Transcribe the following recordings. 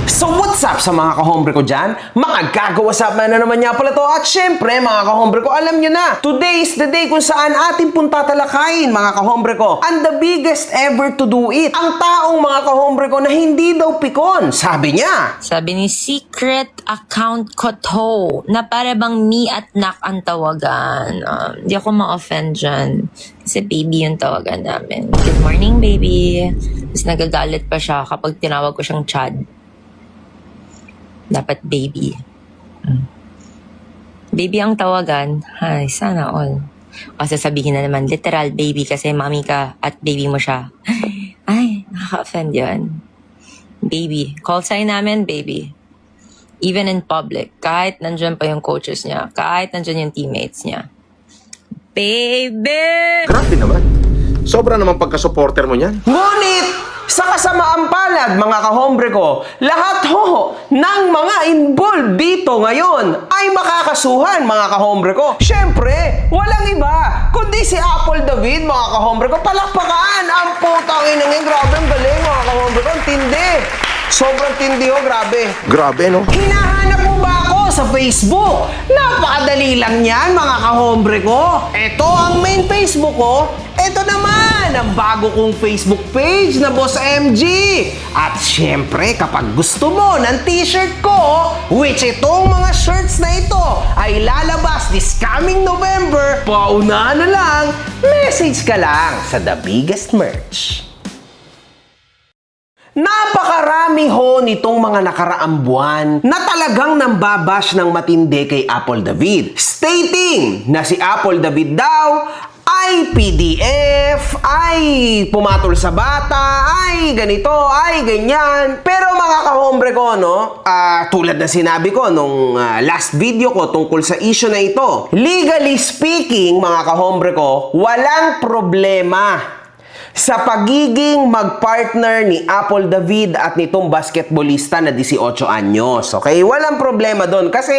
So what's up sa mga kahombre ko dyan? Makagagawa-sap na naman niya pala to. At syempre mga kahombre ko, alam nyo na, today is the day kung saan ating pong tatalakayin mga kahombre ko. And the biggest ever to do it. Ang taong mga kahombre ko na hindi daw pikon. Sabi niya. Sabi ni secret account ko to, na para bang me at nak ang tawagan. Hindi ako ma-offend dyan. Kasi baby yung tawagan namin. Good morning, baby. Tapos nagagalit pa siya kapag tinawag ko siyang Chad. Dapat baby. Baby ang tawagan. Ay, sana all. O sasabihin na naman, literal baby kasi mami ka at baby mo siya. Ay, nakaka-offend yun. Baby. Call sign namin, baby. Even in public. Kahit nandyan pa yung coaches niya. Kahit nandyan yung teammates niya. Baby! Grabe naman. Sobra naman pagka-supporter mo niyan. Ngunit, sa kasamaang palad, mga kahombre ko, lahat ng mga involved dito ngayon ay makakasuhan, mga kahombre ko. Siyempre, walang iba, kundi si Apple David, mga kahombre ko. Palakpakan! Ang putang ina niya. Grabe, ang galing, mga kahombre ko. Ang tindi. Sobrang tindi, grabe. Grabe, no? Hinahanap mo ba ako sa Facebook? Napakadali lang yan, mga kahombre ko. Ito ang main Facebook ko. Ito naman, ang bago kong Facebook page na Boss MG. At syempre, kapag gusto mo ng t-shirt ko, which itong mga shirts na ito ay lalabas this coming November, paunahan na lang, message ka lang sa The Biggest Merch. Napakarami nitong mga nakaraang buwan na talagang nambabash ng matindi kay Apple David, stating na si Apple David daw ay PDF, ay pumatol sa bata, ay ganito, ay ganyan. Pero mga kahombre ko, tulad na sinabi ko nung last video ko tungkol sa issue na ito, legally speaking, mga kahombre ko, walang problema sa pagiging magpartner ni Apple David at nitong basketballista na 18 anyos. Okay? Walang problema doon kasi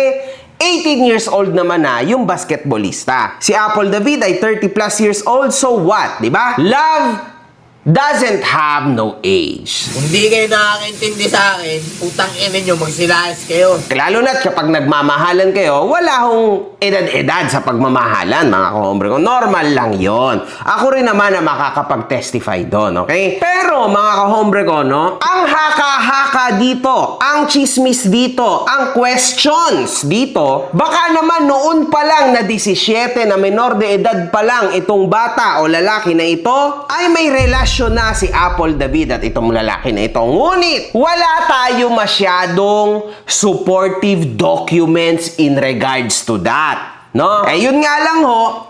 18 years old naman na yung basketballista. Si Apple David ay 30 plus years old, so what? Diba? Love doesn't have no age. Kung di kayo nakakaintindi sa akin, putang ina nyo, magsilayas kayo. Lalo na't kapag nagmamahalan kayo, wala hong edad-edad sa pagmamahalan, mga kahombre ko. Normal lang yon. Ako rin naman na makakapag-testify doon, okay? Pero, mga kahombre ko, ang haka-haka dito, ang chismis dito, ang questions dito, baka naman noon pa lang na 17 na menor de edad pa lang itong bata o lalaki na ito, ay may relasyon na si Apple David at itong lalaki na ito. Ngunit, wala tayo masyadong supportive documents in regards to that. No? Eh yun nga lang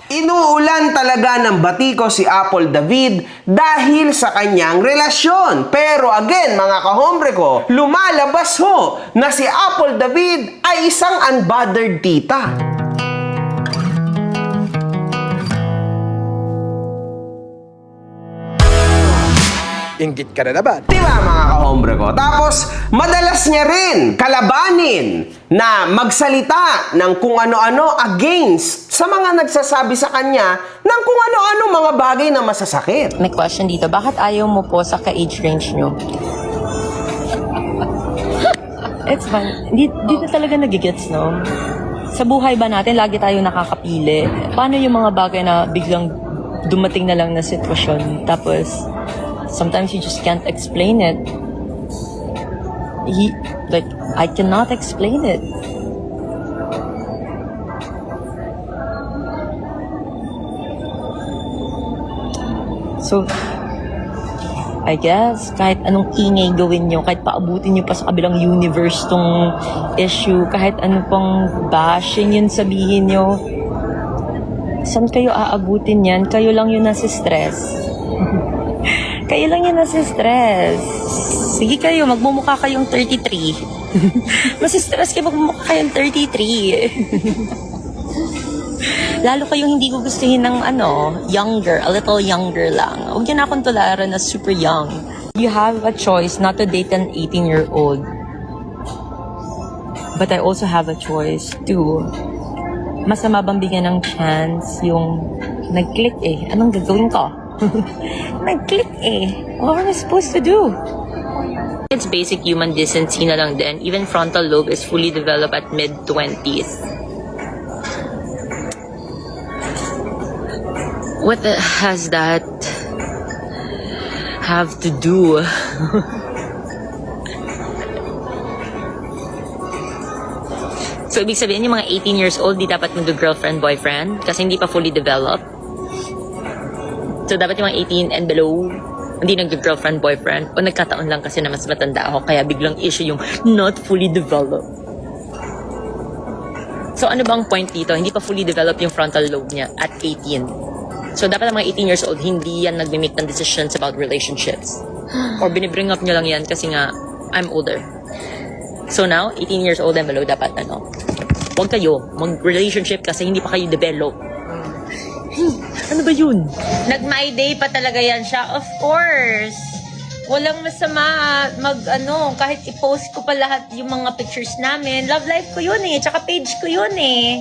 inuulan talaga ng batiko si Apple David dahil sa kanyang relasyon. Pero again, mga kahombre ko, lumalabas na si Apple David ay isang unbothered tita. Inggit ka na naman. Diba mga kahombre ko? Tapos, madalas niya rin kalabanin na magsalita ng kung ano-ano against sa mga nagsasabi sa kanya ng kung ano-ano mga bagay na masasakit. May question dito, bakit ayaw mo po sa ka-age range nyo? It's fine. Dito talaga nagigets, no? Sa buhay ba natin, lagi tayo nakakapili? Paano yung mga bagay na biglang dumating na lang na sitwasyon? Tapos, sometimes you just can't explain it. I cannot explain it. So, I guess, kahit anong ingay gawin nyo, kahit paabutin nyo pa sa kabilang universe tong issue, kahit ano pang bashing yun sabihin nyo, saan kayo aabutin yan? Kayo lang yun nasa stress. Kayo lang yun nasa stress. Sige kayo, magmumukha kayong 33. Mas stress kayo, magmumukha kayong 33. Lalo kayong hindi gugustuhin ng younger, a little younger lang. Huwag yun akong tularan na super young. You have a choice not to date an 18-year-old. But I also have a choice to masama bang bigyan ng chance yung nag-click Anong gagawin ko? Nag-click What am I supposed to do? It's basic human decency na lang din. Even frontal lobe is fully developed at mid-20s. What has that have to do? So, ibig sabihin, yung mga 18 years old, di dapat mag-girlfriend, boyfriend kasi hindi pa fully developed. So, dapat yung mga 18 and below, hindi nag-girlfriend, boyfriend, o nagkataon lang kasi na mas matanda ako, kaya biglang issue yung not fully developed. So, ano bang point dito? Hindi pa fully developed yung frontal lobe niya at 18. So, dapat ang mga 18 years old, hindi yan nag-make ng decisions about relationships. Or binibring up nyo lang yan kasi nga, I'm older. So now, 18 years old and below, dapat huwag kayo mag-relationship kasi hindi pa kayo develop. Ano ba yun? Nag-my day pa talaga yan siya. Of course. Walang masama kahit i-post ko pa lahat yung mga pictures namin. Love life ko yun eh. Tsaka page ko yun eh.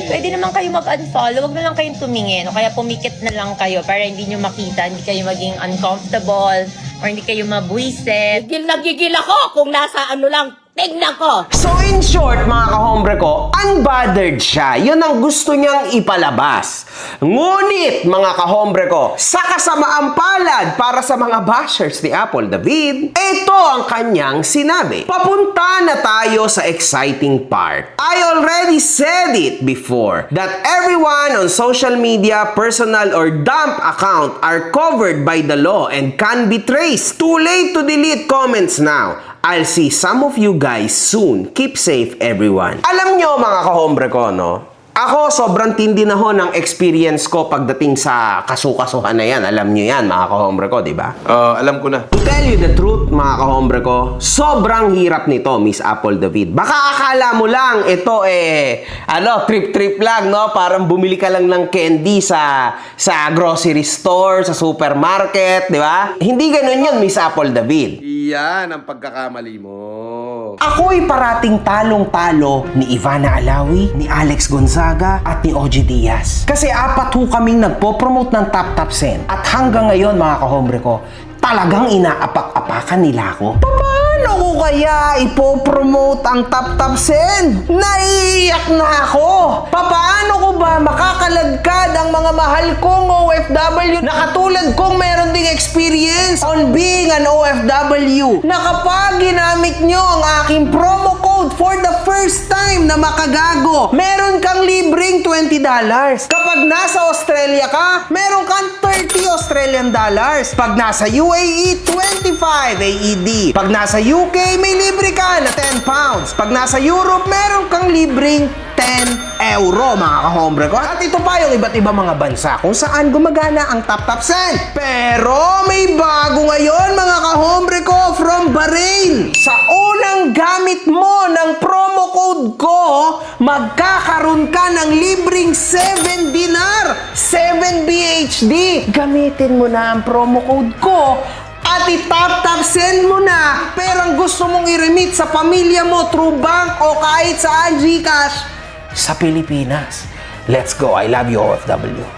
Pwede naman kayo mag-unfollow. Huwag na lang kayong tumingin. O kaya pumikit na lang kayo para hindi nyo makita. Hindi kayo maging uncomfortable. Or hindi kayo mabwisit. Gigil na gigil ako kung nasa lang. Tignan ko! So in short, mga kahombre ko, unbothered siya. Yun ang gusto niyang ipalabas. Ngunit, mga kahombre ko, sa kasamaang palad para sa mga bashers ni Apple David, ito ang kanyang sinabi. Papunta na tayo sa exciting part. I already said it before that everyone on social media, personal or dump account are covered by the law and can be traced. Too late to delete comments now. I'll see some of you guys soon. Keep safe, everyone. Alam nyo, mga kahombre ko, no? Ako, sobrang tindi na ho ng experience ko pagdating sa kasukasuhan na yan. Alam nyo yan, mga kahombre ko, di ba? Alam ko na. To tell you the truth, mga kahombre ko, sobrang hirap nito, Miss Apple David. Baka akala mo lang, ito trip-trip lang, no? Parang bumili ka lang ng candy sa grocery store, sa supermarket, di ba? Hindi ganun yun, Miss Apple David. Iyan ang pagkakamali mo. Ako'y parating talong-talo ni Ivana Alawi, ni Alex Gonzaga, at ni Ogie Diaz. Kasi apat ho kaming nagpo-promote ng Top Sen. At hanggang ngayon, mga kahombre ko, talagang inaapak-apakan nila ako. Paano ko kaya ipopromote ang Top Sen? Naiiyak na ako! Paano ko ba makakalagkad ang mga mahal kong OFW na katulad kong meron ding experience on being an OFW na kapag ginamit nyo ang aking promo code for the first time na makagago, meron kang libreng $20. Kapag nasa Australia ka, meron kang 30 Australian dollars. Pag nasa UAE, 25 AED. Pag nasa UK, may libre ka na 10 pounds. Pag nasa Europe, meron kang libreng 10 euro, mga kahombre ko. At ito pa yung iba't ibang mga bansa kung saan gumagana ang Top Sen. Pero may bago ngayon, mga kahombre ko, from Bahrain. Sa unang gamit mo ng promo code ko, magkakaroon ka ng libreng 7 dinar, 7 BHD. Gamitin mo na ang promo code ko at i-tap send mo na. Pero ang gusto mong i-remit sa pamilya mo through bank o kahit saan GCash sa Pilipinas. Let's go. I love you, OFW.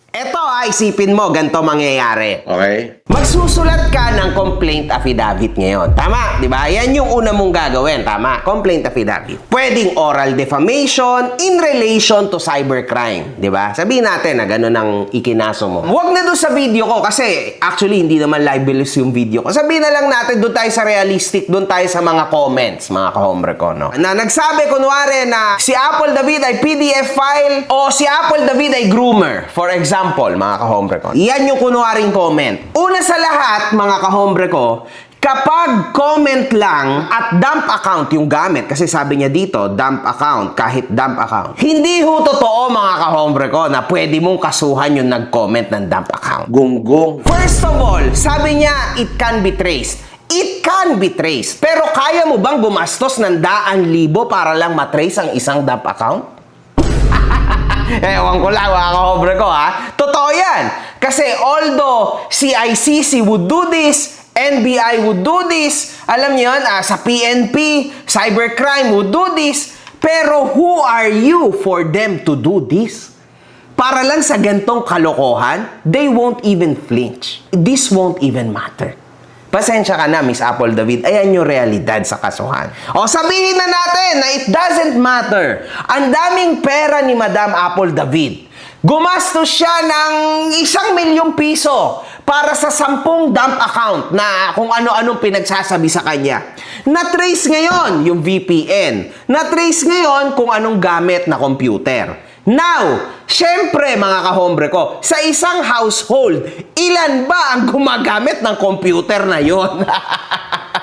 Eto, isipin mo, ganito mangyayari. Okay? Magsusulat ka ng complaint affidavit ngayon. Tama, di ba? Yan yung una mong gagawin. Tama, complaint affidavit. Pwedeng oral defamation in relation to cybercrime. Di ba? Sabihin natin na gano'n ang ikinaso mo. Huwag na doon sa video ko kasi actually hindi naman libelous yung video ko. Sabihin na lang natin doon tayo sa realistic, doon tayo sa mga comments, mga kahombre ko, no? Na nagsabi kunwari na si Apple David ay PDF file o si Apple David ay groomer. For example, mga kahombre ko. Yan yung kunwaring comment. Una sa lahat, mga kahombre ko, kapag comment lang at dump account yung gamit, kasi sabi niya dito, dump account, kahit dump account. Hindi ho totoo, mga kahombre ko, na pwede mong kasuhan yung nag-comment ng dump account. Gunggong. First of all, sabi niya, it can be traced. It can be traced. Pero kaya mo bang gumastos ng 100,000 para lang matrace ang isang dump account? Ewan ko lang, mga kahombre ko, ha? Totoo yan. Kasi although CICC would do this, NBI would do this, alam niyo yun, sa PNP, cybercrime would do this, pero who are you for them to do this? Para lang sa gantong kalokohan, they won't even flinch. This won't even matter. Pasensya ka na, Miss Apple David. Ayan yung realidad sa kasuhan. O sabihin na natin na it doesn't matter. Ang daming pera ni Madam Apple David. Gumastos siya ng 1,000,000 piso para sa 10 dump account na kung ano-anong pinagsasabi sa kanya. Na-trace ngayon yung VPN. Na-trace ngayon kung anong gamit na computer. Now, syempre mga kahombre ko, sa isang household, ilan ba ang gumagamit ng computer na yon?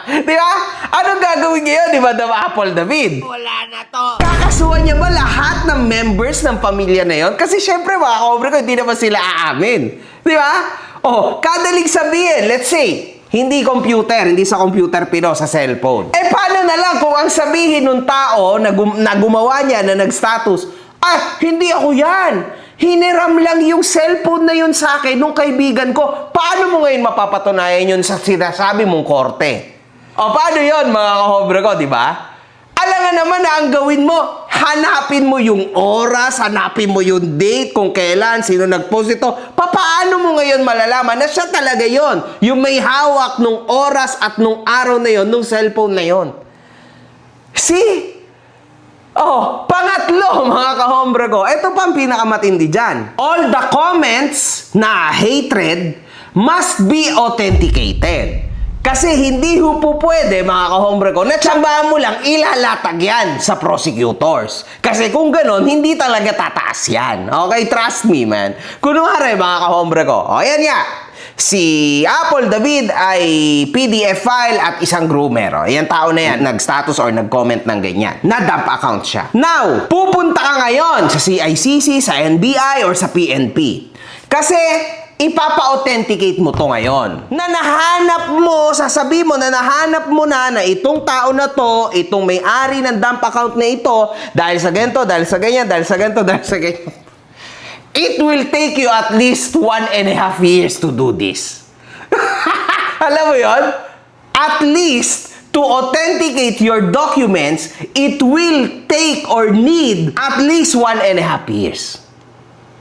Di ba? Anong gagawin ngayon ni Madam Apple David? Wala na to. Kakasuhan niya ba lahat ng members ng pamilya na yon? Kasi syempre mga kahombre ko, hindi naman sila aamin. Di ba? Oh, kadaling sabihin, let's say, hindi computer, hindi sa computer pero sa cellphone. Eh paano na lang kung ang sabihin ng tao na gumawa niya, na nag-status, hindi ako yan. Hiniram lang yung cellphone na yun sa akin nung kaibigan ko. Paano mo ngayon mapapatunayan yun sa sinasabi mong korte? O paano yun mga kahombre ko, di ba? Alangan naman na ang gawin mo, hanapin mo yung oras, hanapin mo yung date, kung kailan, sino nag-post ito. Paano mo ngayon malalaman na siya talaga yon, yung may hawak nung oras at nung araw na yon, nung cellphone na yon? See? Oh, pangatlo mga kahombre ko, ito pa ang pinakamatindi dyan. All the comments na hatred must be authenticated. Kasi hindi ho po pwede mga kahombre ko na tsambahan mo lang ilalatag yan sa prosecutors. Kasi kung ganon, hindi talaga tataas yan. Okay, trust me man. Kunwari mga kahombre ko, o yan nga. Si Apple David ay PDF file at isang groomer. Ayan tao na yan, nag-status or nag-comment ng ganyan. Na-dump account siya. Now, pupunta ka ngayon sa CICC, sa NBI, or sa PNP. Kasi, ipapa-authenticate mo to ngayon. Na nahanap mo, sasabi mo na nahanap mo na itong tao na to, itong may-ari ng dump account na ito, dahil sa ganito, dahil sa ganyan, dahil sa ganito, dahil sa ganyan. It will take you at least 1.5 years to do this. Alam mo yon? At least, to authenticate your documents, it will take or need at least 1.5 years.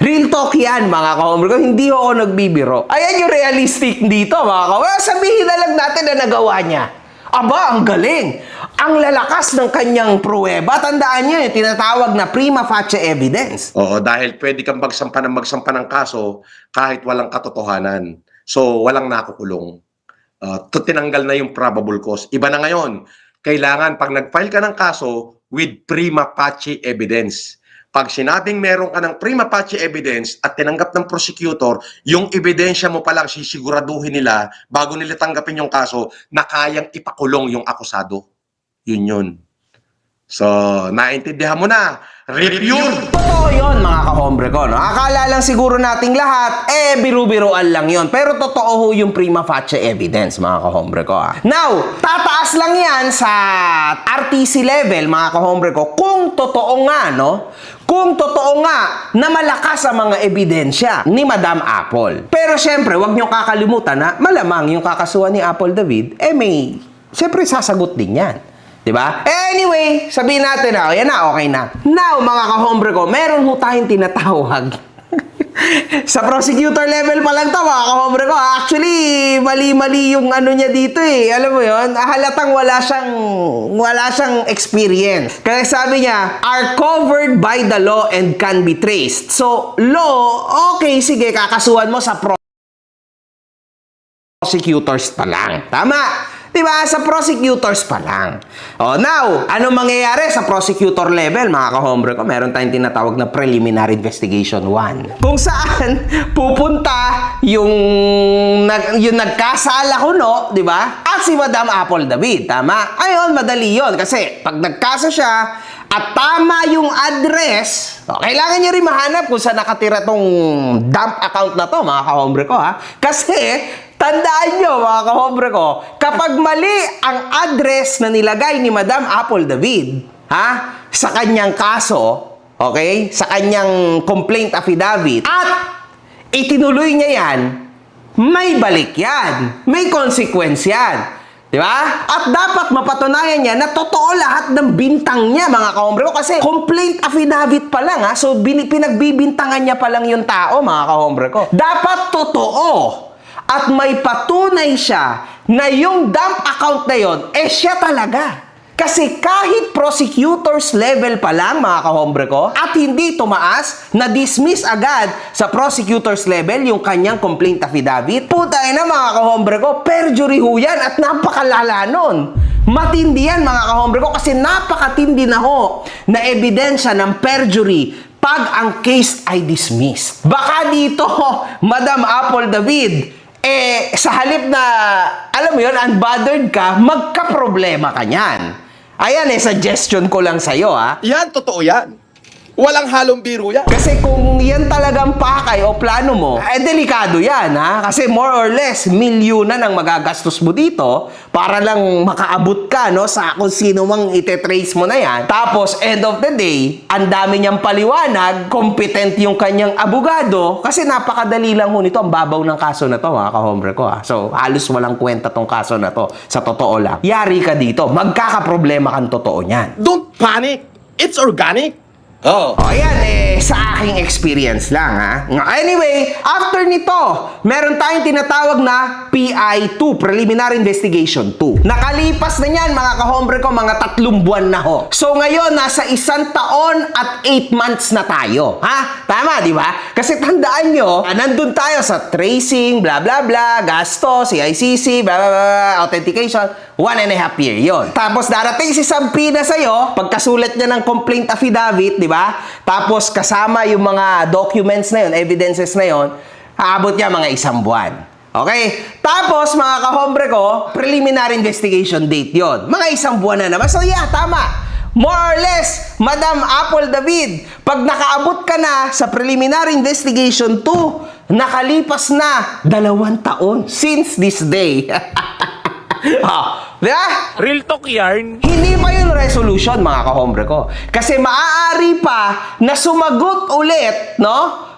Real talk yan, mga kahombre ko. Hindi ako nagbibiro. Ayan yung realistic dito, mga kahombre. Sabihin na lang natin na nagawa niya. Aba, ang galing. Ang lalakas ng kanyang pruweba. Tandaan niyo, yung tinatawag na prima facie evidence. Oo, dahil pwede kang magsampa ng kaso kahit walang katotohanan. So, walang nakukulong. Tinanggal na yung probable cause. Iba na ngayon. Kailangan, pag nag-file ka ng kaso with prima facie evidence. Pag sinabing meron ka ng prima facie evidence at tinanggap ng prosecutor, yung ebidensya mo palang sisiguraduhin nila bago nila tanggapin yung kaso na kayang ipakulong yung akusado. Yun. So, naintindihan mo na. Review! Totoo yun, mga kahombre ko. No? Akala lang siguro nating lahat, biru-biruan lang yun. Pero totoo ho yung prima facie evidence, mga kahombre ko. Now, tataas lang yan sa RTC level, mga kahombre ko, kung totoo nga, no? Kung totoo nga na malakas ang mga ebidensya ni Madam Apple. Pero syempre, wag niyong kakalimutan na malamang yung kakasuhan ni Apple David, may, syempre sasagot din yan. Diba? Anyway, sabihin natin na, yan na, okay na. Now, mga kahombre ko, meron ho tayong tinatawag. Sa prosecutor level pa lang to, mga kahombre ko. Actually, mali-mali yung ano niya dito eh. Alam mo yon, halatang wala siyang experience. Kaya sabi niya, are covered by the law and can be traced. So, law, okay, sige, kakasuhan mo sa prosecutors pa lang. Tama? Diba? Sa prosecutors pa lang. Oh, now, ano mangyayari sa prosecutor level, mga kahombre ko? Meron tayong tinatawag na preliminary investigation 1. Kung saan pupunta yung nagkasala kuno, diba? At si Madam Apple David, tama? Ayun, madali yon. Kasi pag nagkaso siya at tama yung address, kailangan niya rin mahanap kung saan nakatira tong dump account na to, mga kahombre ko, ha? Kasi tandaan nyo, mga kahombre ko, kapag mali ang address na nilagay ni Madam Apple David, sa kanyang kaso, okay, sa kanyang complaint affidavit, at itinuloy niya yan, may balik yan, may consequence yan. Diba? At dapat mapatunayan niya na totoo lahat ng bintang niya, mga kahombre ko, kasi complaint affidavit pa lang, so pinagbibintangan niya pa lang yung tao, mga kahombre ko. Dapat totoo at may patunay siya na yung dump account na yon, siya talaga. Kasi kahit prosecutors level pa lang, mga kahombre ko, at hindi tumaas, na-dismiss agad sa prosecutors level yung kanyang complaint affidavit, putay na mga kahombre ko, perjury ho yan at napakalala nun. Matindi yan mga kahombre ko kasi napakatindi na ho na ebidensya ng perjury pag ang case ay dismissed. Baka dito, Madam Apple David, sa halip na, alam mo yun, unbothered ka, magka-problema ka niyan. Ayan suggestion ko lang sa'yo Yan, totoo yan. Walang halong biro yan. Kasi kung yan talagang pakay o plano mo, delikado yan Kasi more or less, milyonan ang magagastos mo dito para lang makaabot ka sa kung sino mang itetrace mo na yan. Tapos, end of the day, ang dami niyang paliwanag, competent yung kanyang abogado, kasi napakadali lang ho nito, ang babaw ng kaso na to, mga kahombre ko So, halos walang kwenta tong kaso na to, sa totoo lang. Yari ka dito, magkakaproblema kang totoo niyan. Don't panic. It's organic. O ayan sa aking experience lang Anyway, after nito, meron tayong tinatawag na PI2, Preliminary Investigation 2. Nakalipas na yan mga kahombre ko, mga 3 buwan na ho. So ngayon, nasa 1 taon at 8 months na tayo. Tama, di ba? Kasi tandaan nyo, nandun tayo sa tracing, bla bla bla, gasto, CICC, bla bla bla, authentication, 1.5 year yun. Tapos darating si Sampina sa'yo, pagkasulat niya ng complaint affidavit, di ba? Tapos kasama yung mga documents na yun, evidences na yun, aabot niya mga 1 buwan. Okay? Tapos, mga kahombre ko, preliminary investigation date yon. Mga 1 buwan na naman. So, yeah, tama. More or less, Madam Apple David, pag nakaabot ka na sa preliminary investigation 2, nakalipas na 2 taon since this day. Diba? Real talk yarn. Hindi pa yun resolution, mga kahombre ko. Kasi maaari pa na sumagot ulit,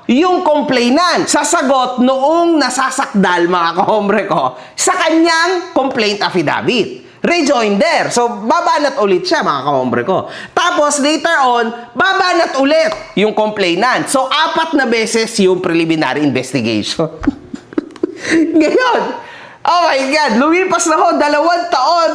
yung complainant. Sasagot noong nasasakdal, mga kahombre ko, sa kanyang complaint affidavit. Rejoinder. So, babanat ulit siya, mga kahombre ko. Tapos, later on, babanat ulit yung complainant. So, 4 na beses yung preliminary investigation. Ngayon, oh my God, lumipas na ho 2 taon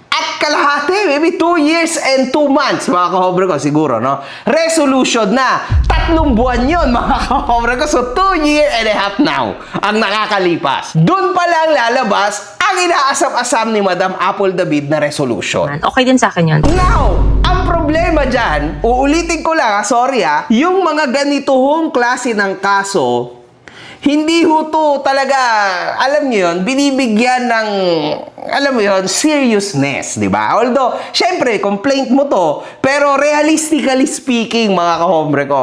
at kalahati, maybe 2 years and 2 months, mga kahombre ko, siguro, Resolution na. 3 buwan yun, mga kahombre ko. So, 2.5 years now ang nakakalipas. Doon pa lang lalabas ang inaasam-asam ni Madam Apple David na resolution. Okay din sa akin yan. Now, ang problema dyan, uulitin ko lang, sorry yung mga ganituhong klase ng kaso, hindi ho to talaga, alam niyo yun, binibigyan ng, alam mo yun, seriousness, di ba? Although, syempre, complaint mo to, pero realistically speaking, mga kahombre ko,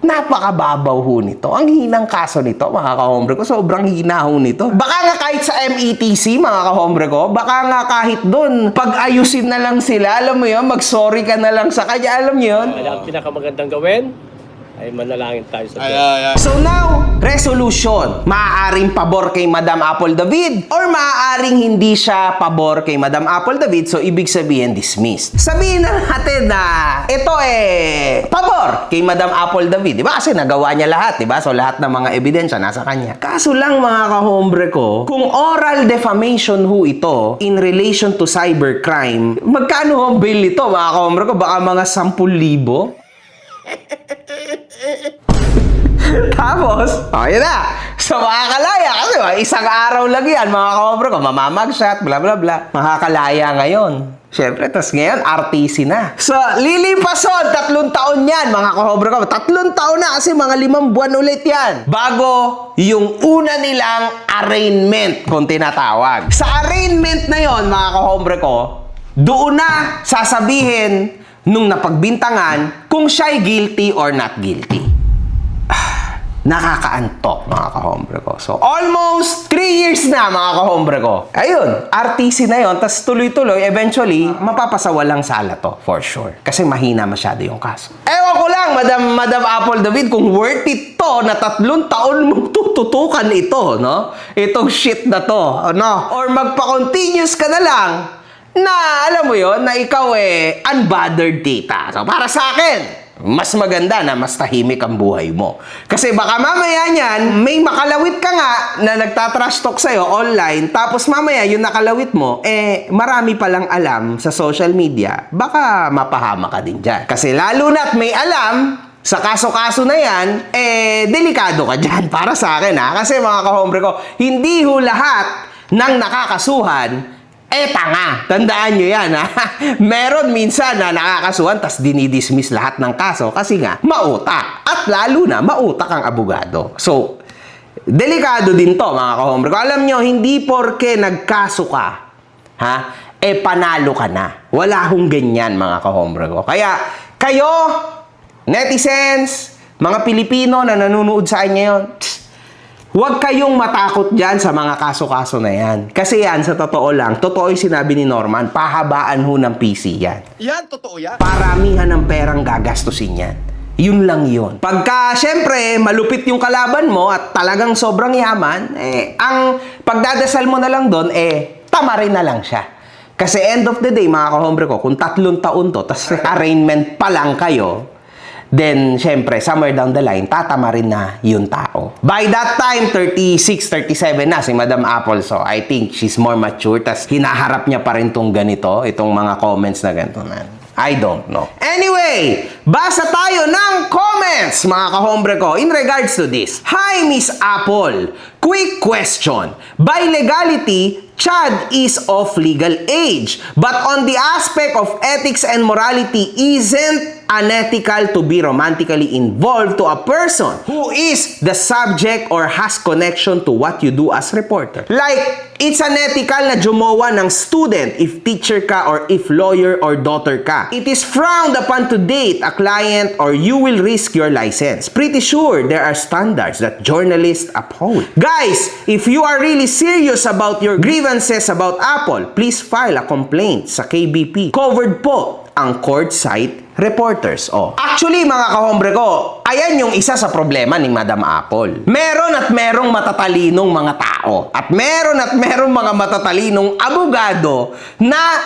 napakababaw ho nito. Ang hinang kaso nito, mga kahombre ko, sobrang hina ho nito. Baka nga kahit sa METC, mga kahombre ko, baka nga kahit doon, pag-ayusin na lang sila, alam mo yun, mag-sorry ka na lang sa kanya, alam niyo yun? Ang pinakamagandang gawin ay manalangin tayo sa Diyos. So now, resolution. Maaaring pabor kay Madam Apple David or maaaring hindi siya pabor kay Madam Apple David, so ibig sabihin dismissed. Sabihin na natin na ito pabor kay Madam Apple David. Diba? Kasi nagawa niya lahat, diba? So lahat ng mga ebidensya nasa kanya. Kaso lang mga kahombre ko, kung oral defamation ho ito in relation to cybercrime, magkano ang bail ito mga kahombre ko? Baka mga 10,000? Tapos, yun na. So, makakalaya. Kasi 1 araw lang yan, mga kahombre ko. Mamamagshot, bla bla bla. Makakalaya ngayon. Siyempre, tas ngayon, RTC na. So, lilipason, 3 taon yan, mga kahombre ko. 3 taon na kasi mga 5 buwan ulit yan. Bago yung una nilang arraignment, kung tinatawag. Sa arraignment na yon, mga kahombre ko, doon na sasabihin nung napagbintangan kung siya'y guilty or not guilty. Nakakaantok, mga kahombre ko. So, almost 3 years na, mga kahombre ko. Ayun, RTC na yon, tas tuloy-tuloy, eventually, mapapasawalang sala to, for sure. Kasi mahina masyado yung kaso. Ewan ko lang, Madam Apple David, kung worth it to, na 3 taon mong tututukan ito, Itong shit na to, Or magpa-continuous ka na lang, na, alam mo yon, na ikaw unbothered data. So, para sa akin, mas maganda na mas tahimik ang buhay mo. Kasi baka mamaya niyan, may makalawit ka nga na nagtatrash talk sa'yo online, tapos mamaya yung nakalawit mo, marami palang alam sa social media, baka mapahama ka din dyan. Kasi lalo na't may alam, sa kaso-kaso na yan, delikado ka dyan para sa akin ha. Kasi mga kahombre ko, hindi ho lahat ng nakakasuhan tanga. Tandaan nyo yan, ha? Meron minsan na nakakasuhan tas dinidismiss lahat ng kaso kasi nga, mautak. At lalo na, mautak ang abogado. So, delikado din to, mga kahombre ko. Alam nyo, hindi porke nagkaso ka, ha? Panalo ka na. Wala hong ganyan, mga kahombre ko. Kaya, kayo, netizens, mga Pilipino na nanonood sa akin ngayon, huwag kayong matakot dyan sa mga kaso-kaso na yan. Kasi yan, sa totoo lang, totoo yung sinabi ni Norman, pahabaan ho ng PC yan. Yan, totoo yan. Paramihan ng perang gagastusin yan. Yun lang yun. Pagka, syempre, malupit yung kalaban mo at talagang sobrang yaman, ang pagdadasal mo na lang doon, tamarin na lang siya. Kasi end of the day, mga kahombre ko, kung 3 taon to, tas arraignment pa lang kayo, then, syempre, somewhere down the line, tatama rin na yung tao. By that time, 36, 37 na si Madam Apple. So, I think she's more mature. Tas, hinaharap niya pa rin tong ganito, itong mga comments na ganito na. I don't know. Anyway, basa tayo ng comments, mga kahombre ko, in regards to this. Hi, Miss Apple. Quick question. By legality, Chad is of legal age. But on the aspect of ethics and morality, isn't unethical to be romantically involved to a person who is the subject or has connection to what you do as reporter. Like, it's unethical na jumowa ng student if teacher ka or if lawyer or daughter ka. It is frowned upon to date a client or you will risk your license. Pretty sure there are standards that journalists uphold. Guys, if you are really serious about your grievances about Apple, please file a complaint sa KBP. Covered po ang courtside reporters. Actually, mga kahombre ko, ayan yung isa sa problema ni Madam Apple. Meron at merong matatalinong mga tao. At merong mga matatalinong abogado na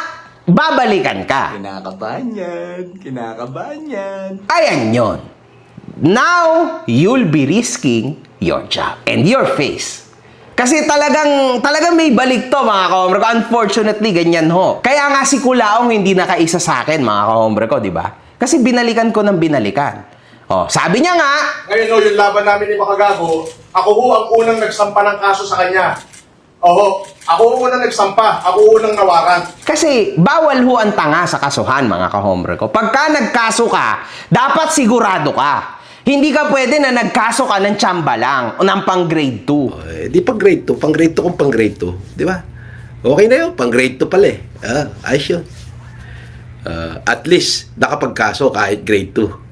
babalikan ka. Kinakabahan yan. Ayan yon. Now, you'll be risking your job and your face. Kasi talagang may balik to, mga kahombre ko. Unfortunately, ganyan ho. Kaya nga si Kulaong hindi nakaisa sa akin, mga kahombre ko, di ba? Kasi binalikan ko ng binalikan. Sabi niya nga, ngayon ho, yung laban namin ni Makagago, ako ho ang unang nagsampa ng kaso sa kanya. Ako ho unang nagsampa, ako ho unang nawaran. kasi bawal ho ang tanga sa kasuhan, mga kahombre ko. Pagka nagkaso ka, dapat sigurado ka. Hindi ka pwede na nagkaso ka ng tsamba lang o ng pang grade 2. Di pang grade 2. Pang grade 2 kung pang grade 2. Di ba? Okay na yun. Pang grade 2 pala eh. Ayos yun. At least, nakapagkaso kahit grade 2.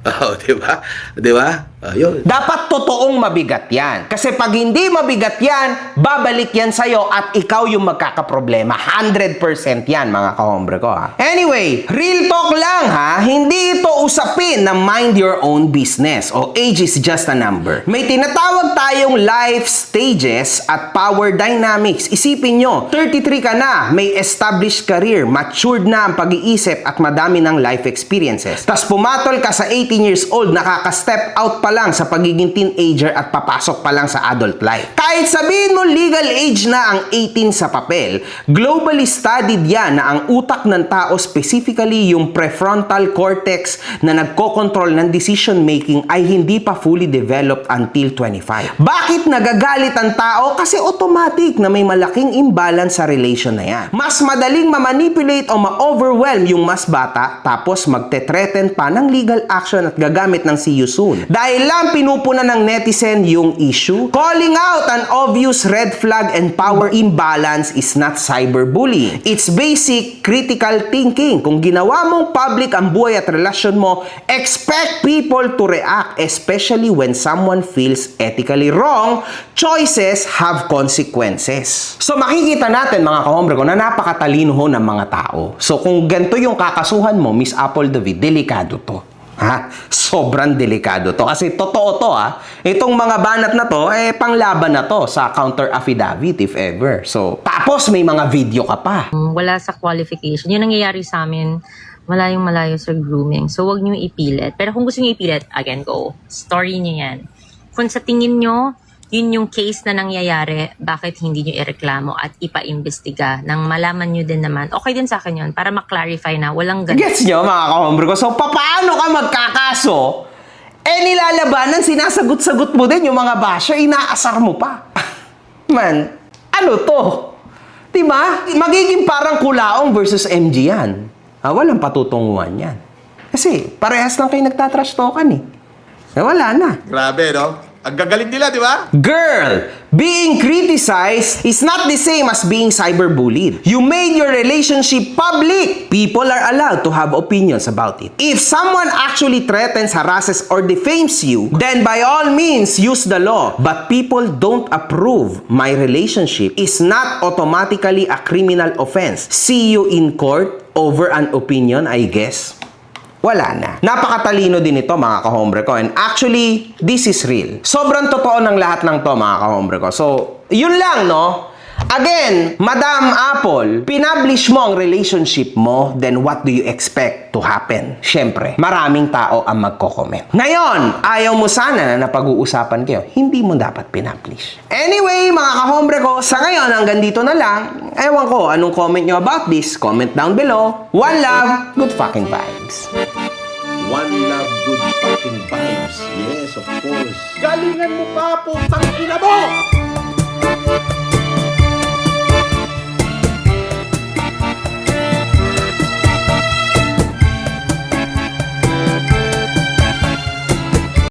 Di ba? Di ba? Yun. Dapat totoong mabigat yan. Kasi pag hindi mabigat yan, babalik yan sa'yo at ikaw yung magkakaproblema. 100% yan, mga kahombre ko, ha. Anyway, real talk lang, ha. Hindi ito usapin na mind your own business o age is just a number. May tinatawag tayong life stages at power dynamics. Isipin nyo, 33 ka na, may established career, matured na ang pag-iisip at madami ng life experiences. Tas pumatol ka sa 18 years old, nakaka-step out pa lang sa pagiging teenager at papasok pa lang sa adult life. Kahit sabihin mo legal age na ang 18 sa papel, globally studied yan na ang utak ng tao, specifically yung prefrontal cortex na nagkokontrol ng decision making, ay hindi pa fully developed until 25. Bakit nagagalit ang tao? Kasi automatic na may malaking imbalance sa relation na yan. Mas madaling ma-manipulate o ma-overwhelm yung mas bata, tapos magte-threaten pa ng legal action at gagamit ng see you soon. Dahil lang pinupuna ng netizen yung issue, calling out an obvious red flag and power imbalance is not cyberbullying. It's basic critical thinking. Kung ginawa mong public ang buhay at relasyon mo, expect people to react, especially when someone feels ethically wrong. Choices have consequences. So makikita natin, mga kahombre ko, na napakatalino ho ng mga tao. So kung ganito yung kakasuhan mo, Miss Apple David, delikado to. Sobrang delikado to. Kasi totoo to, Itong mga banat na to, panglaban na to sa counter affidavit if ever. So, tapos may mga video ka pa. Wala sa qualification. Yun nangyayari sa amin. Malayong-malayo sa grooming. So, wag niyo ipilit. Pero kung gusto niyo ipilit, again, go. Story niyo yan. Kung sa tingin niyo, yun yung case na nangyayari, bakit hindi nyo ireklamo at ipaimbestiga nang malaman nyo din naman, okay din sa akin yun, para maklarify na walang ganun. Gets nyo, mga ka-hombre ko? So, paano ka magkakaso? Nilalabanan, sinasagot-sagot mo din yung mga basher, inaasar mo pa. Man, ano to? Diba? Magiging parang Kulaong versus MG yan. Walang patutunguhan yan. Kasi, parehas lang kayo nagtatrash talkan eh. Wala na. Grabe, no? Ang gagaling nila, di ba? Girl, being criticized is not the same as being cyberbullied. You made your relationship public. People are allowed to have opinions about it. If someone actually threatens, harasses, or defames you, then by all means, use the law. But people don't approve my relationship is not automatically a criminal offense. See you in court over an opinion, I guess. Wala na. Napakatalino din ito, mga ka-hombre ko. And actually, this is real. Sobrang totoo ng lahat ng to, mga ka-hombre ko. So, yun lang, no? Again, Madam Apple, pinablish mo ang relationship mo, then what do you expect to happen? Siyempre, maraming tao ang magko-comment. Ngayon, ayaw mo sana na napag-uusapan kayo. Hindi mo dapat pinablish. Anyway, mga ka-hombre ko, sa ngayon, hanggang dito na lang. Ewan ko, anong comment nyo about this? Comment down below. One love, good fucking vibes. One love, good fucking vibes. Yes, of course. Galingan mo pa, putang ina mo!